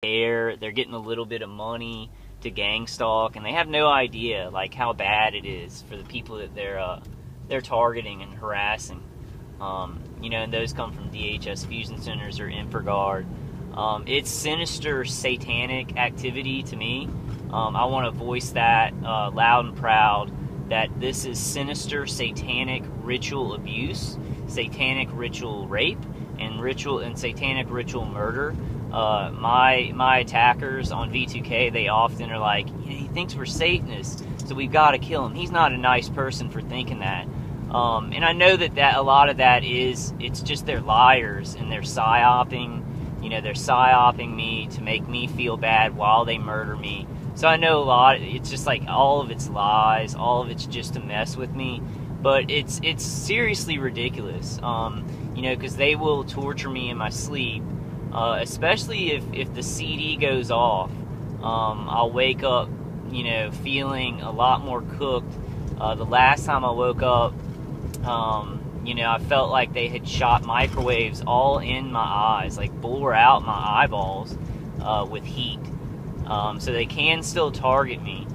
there, they're getting a little bit of money to gang stalk, and they have no idea like how bad it is for the people that they're targeting and harassing. And those come from DHS fusion centers or InfraGard. It's sinister, satanic activity to me. I want to voice that loud and proud, that this is sinister, satanic ritual abuse, satanic ritual rape, and satanic ritual murder. My attackers on V2K, they often are like, he thinks we're Satanists, so we've got to kill him. He's not a nice person for thinking that. And I know that a lot of that it's just they're liars and they're psyoping. They're psyoping me to make me feel bad while they murder me. So I know a lot. It's just like all of it's lies, all of it's just to mess with me. But it's seriously ridiculous. Because they will torture me in my sleep, especially if the CD goes off. I'll wake up, feeling a lot more cooked. The last time I woke up, I felt like they had shot microwaves all in my eyes, like bore out my eyeballs with heat. So they can still target me,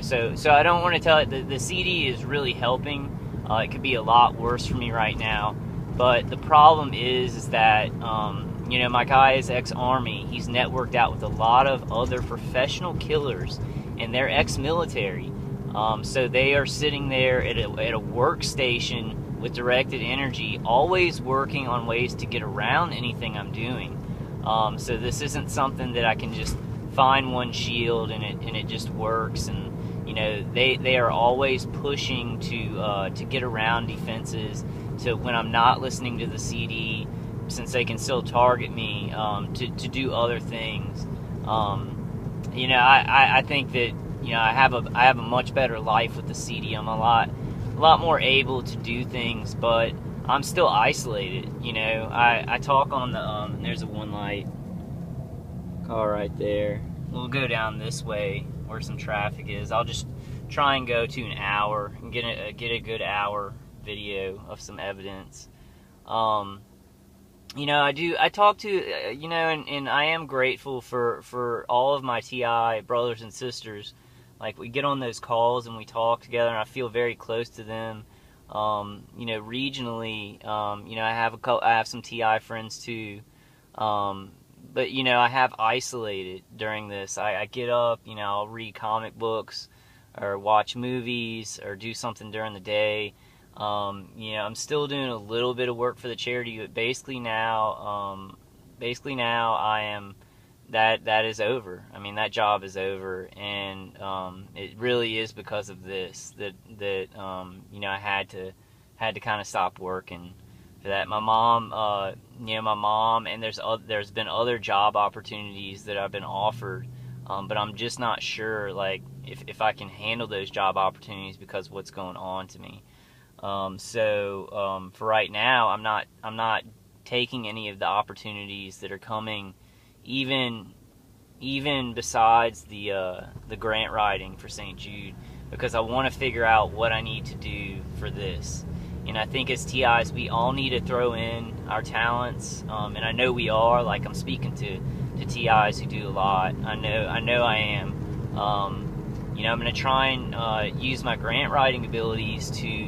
So I don't want to tell it. The CD is really helping. It could be a lot worse for me right now. But the problem is that, my guy is ex-Army. He's networked out with a lot of other professional killers, and they're ex-military. So they are sitting there at a workstation with directed energy, always working on ways to get around anything I'm doing. So this isn't something that I can just find one shield and it just works. And they are always pushing to get around defenses. To when I'm not listening to the CD, since they can still target me, to do other things. I think that I have a much better life with the CD. I'm a lot more able to do things, but I'm still isolated. I talk on the there's a one light car right there. We'll go down this way where some traffic is. I'll just try and go to an hour and get a good hour video of some evidence. I talk to, and I am grateful for all of my TI brothers and sisters. Like, we get on those calls and we talk together, and I feel very close to them. Regionally, I have some TI friends too. But I have isolated during this. I get up, I'll read comic books or watch movies or do something during the day. I'm still doing a little bit of work for the charity, but basically now I am, that is over. I mean, that job is over, and it really is because of this that I had to kind of stop working for that. My mom, and there's been other job opportunities that I've been offered, but I'm just not sure, like, if I can handle those job opportunities because of what's going on to me. For right now, I'm not taking any of the opportunities that are coming, even besides the grant writing for St. Jude, because I want to figure out what I need to do for this. And I think as TIs, we all need to throw in our talents, and I know we are. Like, I'm speaking to TIs who do a lot. I know I am. I'm going to try and use my grant writing abilities to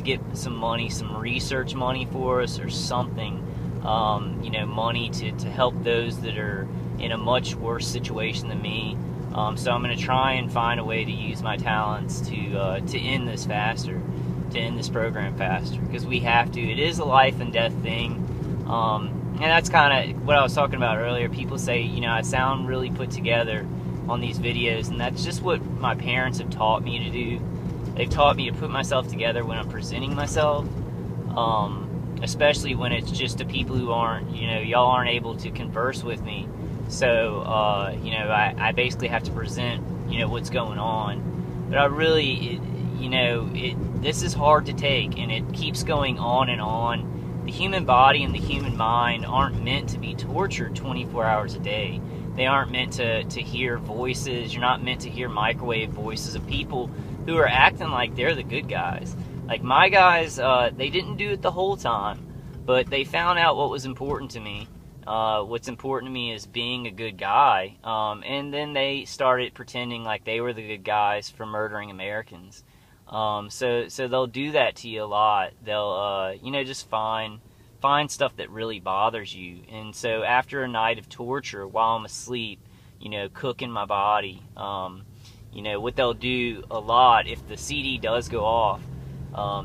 get some money, some research money for us or something, money to help those that are in a much worse situation than me. So I'm going to try and find a way to use my talents to end this faster, to end this program faster, because we have to. It is a life and death thing, and that's kind of what I was talking about earlier. People say, I sound really put together on these videos, and that's just what my parents have taught me to do. They've taught me to put myself together when I'm presenting myself, especially when it's just to people who aren't, y'all aren't able to converse with me. So, I basically have to present, what's going on. But I really, this is hard to take, and it keeps going on and on. The human body and the human mind aren't meant to be tortured 24 hours a day. They aren't meant to hear voices. You're not meant to hear microwave voices of people who are acting like they're the good guys. Like, my guys, they didn't do it the whole time, but they found out what was important to me. what's important to me is being a good guy. And then they started pretending like they were the good guys for murdering Americans. So they'll do that to you a lot. They'll, just find stuff that really bothers you. And so after a night of torture while I'm asleep, cooking my body, what they'll do a lot, if the CD does go off,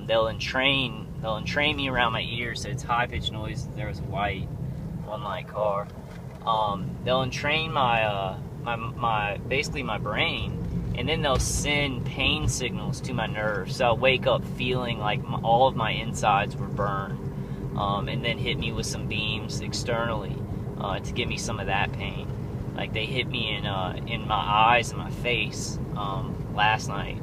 they'll entrain me around my ears, so it's high-pitched noise. There was white on my car. They'll entrain basically my brain, and then they'll send pain signals to my nerves. So I'll wake up feeling like all of my insides were burned, and then hit me with some beams externally to give me some of that pain. Like they hit me in my eyes and my face last night.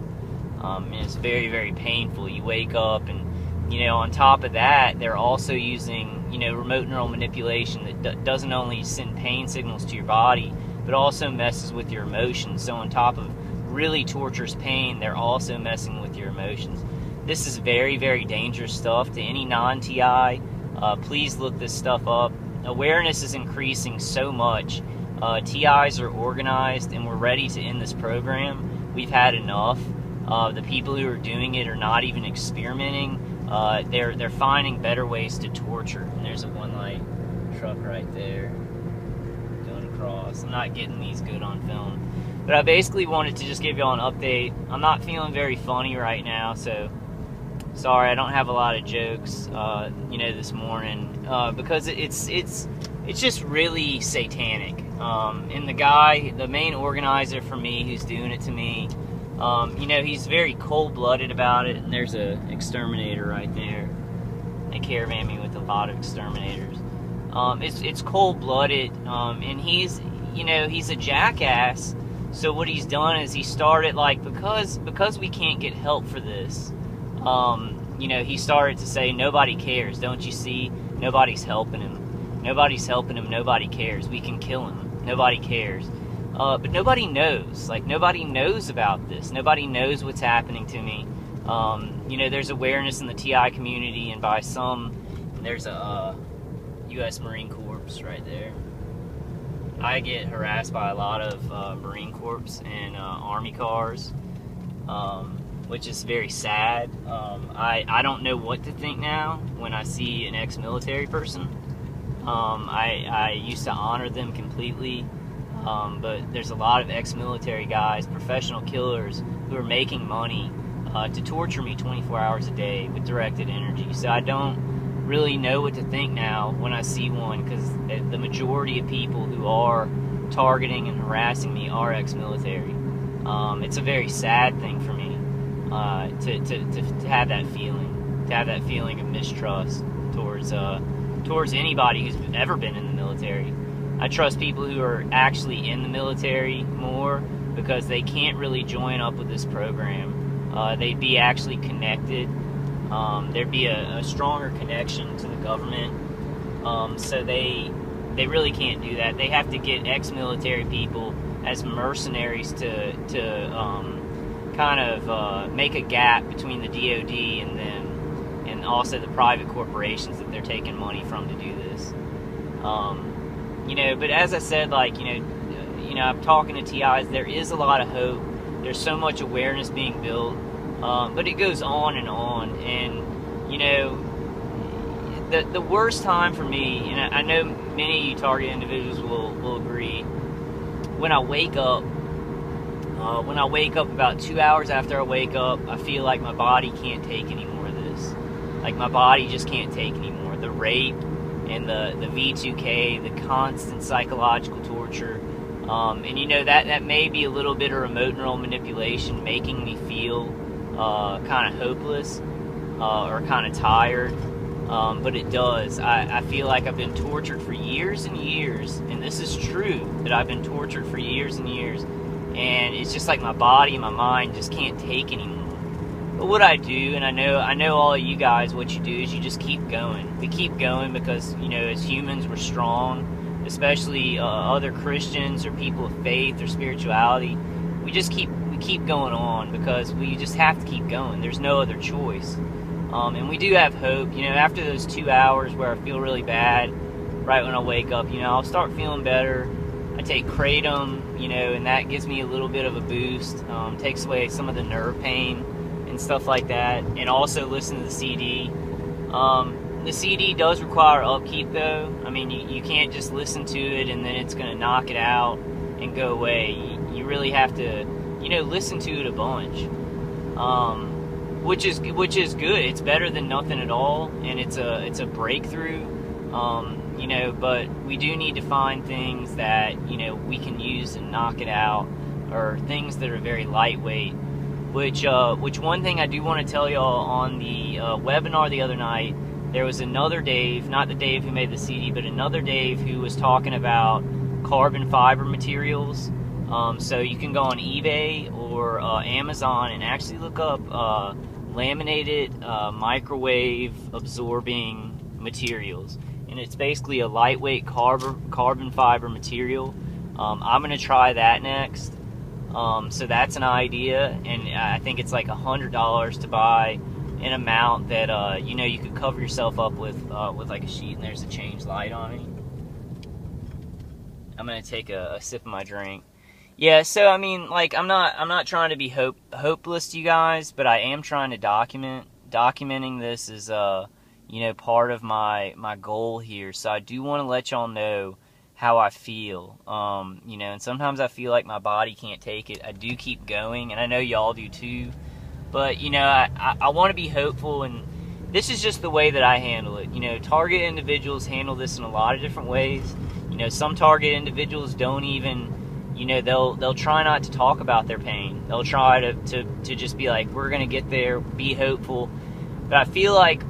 And it's very, very painful. You wake up and, on top of that, they're also using, remote neural manipulation that doesn't only send pain signals to your body, but also messes with your emotions. So on top of really torturous pain, they're also messing with your emotions. This is very, very dangerous stuff. To any non-TI, please look this stuff up. Awareness is increasing so much. TIs are organized, and we're ready to end this program. We've had enough. The people who are doing it are not even experimenting. They're finding better ways to torture. And there's a one-light truck right there going across. I'm not getting these good on film. But I basically wanted to just give y'all an update. I'm not feeling very funny right now, so sorry I don't have a lot of jokes, this morning, because it's just really satanic. And the main organizer for me who's doing it to me, he's very cold-blooded about it, and there's an exterminator right there. They caravan me with a lot of exterminators. It's cold-blooded, and he's a jackass. So what he's done is he started, because we can't get help for this, he started to say, nobody cares, don't you see? Nobody's helping him. Nobody's helping him, nobody cares. We can kill him. Nobody cares. But nobody knows. Nobody knows about this. Nobody knows what's happening to me. There's awareness in the TI community, and by some, there's a U.S. Marine Corps right there. I get harassed by a lot of Marine Corps and Army cars, which is very sad. I don't know what to think now when I see an ex-military person. I used to honor them completely. But there's a lot of ex-military guys, professional killers, who are making money to torture me 24 hours a day with directed energy. So I don't really know what to think now when I see one, because the majority of people who are targeting and harassing me are ex-military. It's a very sad thing for me to have that feeling of mistrust towards anybody who's ever been in the military. I trust people who are actually in the military more, because they can't really join up with this program. They'd be actually connected. There'd be a stronger connection to the government. So they really can't do that. They have to get ex-military people as mercenaries to kind of make a gap between the DOD and them, and also the private corporations that they're taking money from to do this. But as I said, I'm talking to TIs, there is a lot of hope. There's so much awareness being built, but it goes on and on. And, the worst time for me, and I know many of you target individuals will agree, when I wake up about 2 hours after I wake up, I feel like my body can't take any more of this. Like, my body just can't take anymore. The rape and the V2K, the constant psychological torture, and that may be a little bit of remote neural manipulation making me feel kind of hopeless or kind of tired, but it does. I feel like I've been tortured for years and years, and this is true, that I've been tortured for years and years, and it's just like my body and my mind just can't take anymore. But what I do, and I know all of you guys, what you do is you just keep going. We keep going because, as humans, we're strong, especially other Christians or people of faith or spirituality. We keep going on because we just have to keep going. There's no other choice. And we do have hope. After those 2 hours where I feel really bad, right when I wake up. I'll start feeling better. I take kratom, and that gives me a little bit of a boost. Takes away some of the nerve pain and stuff like that. And also listen to the CD. The CD does require upkeep, though. I mean, you can't just listen to it and then it's going to knock it out and go away. You really have to, listen to it a bunch. Which is good. It's better than nothing at all, and it's a breakthrough. But we do need to find things that we can use and knock it out, or things that are very lightweight. Which one thing I do want to tell y'all, on the webinar the other night, there was another Dave, not the Dave who made the CD, but another Dave who was talking about carbon fiber materials. So you can go on eBay or Amazon and actually look up laminated microwave absorbing materials, and it's basically a lightweight carbon fiber material. I'm gonna try that next. So that's an idea, and I think it's like $100 to buy an amount that you could cover yourself up with like a sheet. And there's a change light on it. I'm gonna take a sip of my drink. Yeah, so I mean, like, I'm not trying to be hopeless to you guys, but I am trying to document. Documenting this is part of my goal here. So I do want to let y'all know how I feel. And sometimes I feel like my body can't take it. I do keep going, and I know y'all do too. But I want to be hopeful, and this is just the way that I handle it. Target individuals handle this in a lot of different ways. Some target individuals don't even, they'll try not to talk about their pain. They'll try to just be like, we're going to get there, be hopeful. But I feel like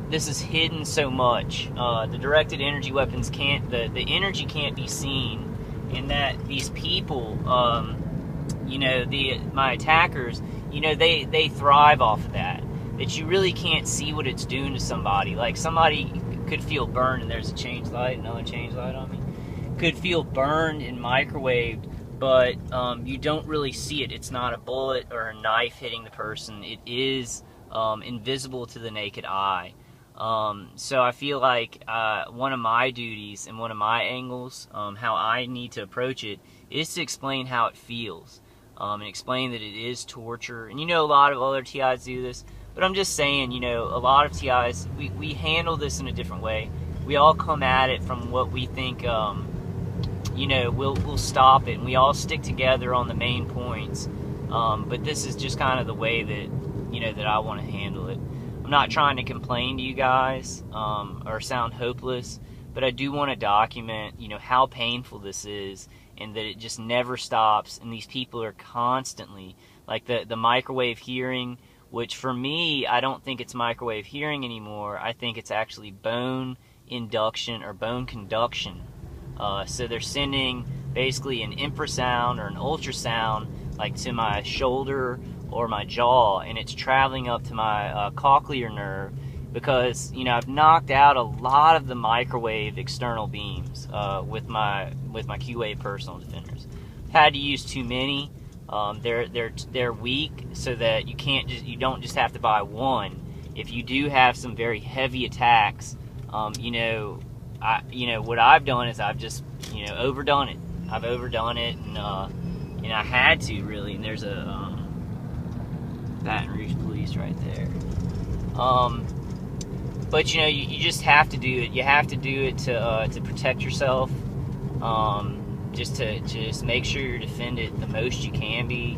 this is hidden so much. The directed energy weapons the energy can't be seen, and that these people, my attackers, they thrive off of that. That you really can't see what it's doing to somebody. Like, somebody could feel burned, and there's a change light, another change light on me. Could feel burned and microwaved, but you don't really see it. It's not a bullet or a knife hitting the person. It is invisible to the naked eye. So I feel like one of my duties and one of my angles, how I need to approach it, is to explain how it feels, and explain that it is torture. And a lot of other TIs do this, but I'm just saying, a lot of TIs, we handle this in a different way. We all come at it from what we think, we'll stop it, and we all stick together on the main points. But this is just kind of the way that, that I want to handle it. I'm not trying to complain to you guys, or sound hopeless, but I do want to document, how painful this is, and that it just never stops, and these people are constantly, like the microwave hearing, which for me, I don't think it's microwave hearing anymore. I think it's actually bone induction or bone conduction. So they're sending basically an infrasound or an ultrasound, like, to my shoulder or my jaw, and it's traveling up to my cochlear nerve, because I've knocked out a lot of the microwave external beams with my Q-Wave personal defenders. Had to use too many. They're weak, so that you don't just have to buy one. If you do have some very heavy attacks, what I've done is I've just overdone it. I've overdone it, and I had to, really. And there's a Baton Rouge police right there. But you just have to do it. You have to do it to protect yourself. Just to make sure you're defended the most you can be.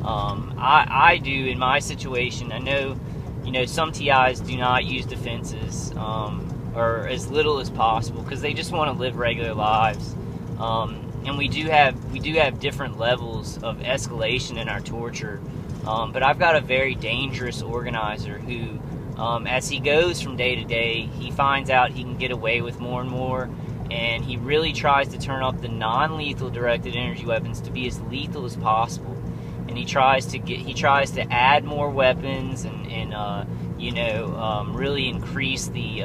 I do in my situation. I know, some TIs do not use defenses, or as little as possible, because they just want to live regular lives. And we do have different levels of escalation in our torture. But I've got a very dangerous organizer who, as he goes from day to day, he finds out he can get away with more and more, and he really tries to turn up the non-lethal directed energy weapons to be as lethal as possible. And he tries to add more weapons and really increase the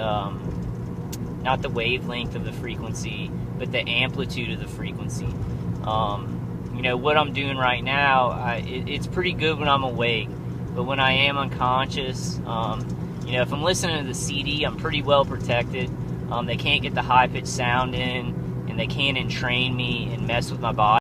not the wavelength of the frequency, but the amplitude of the frequency. What I'm doing right now, it's pretty good when I'm awake, but when I am unconscious, if I'm listening to the CD, I'm pretty well protected. They can't get the high-pitched sound in, and they can't entrain me and mess with my body.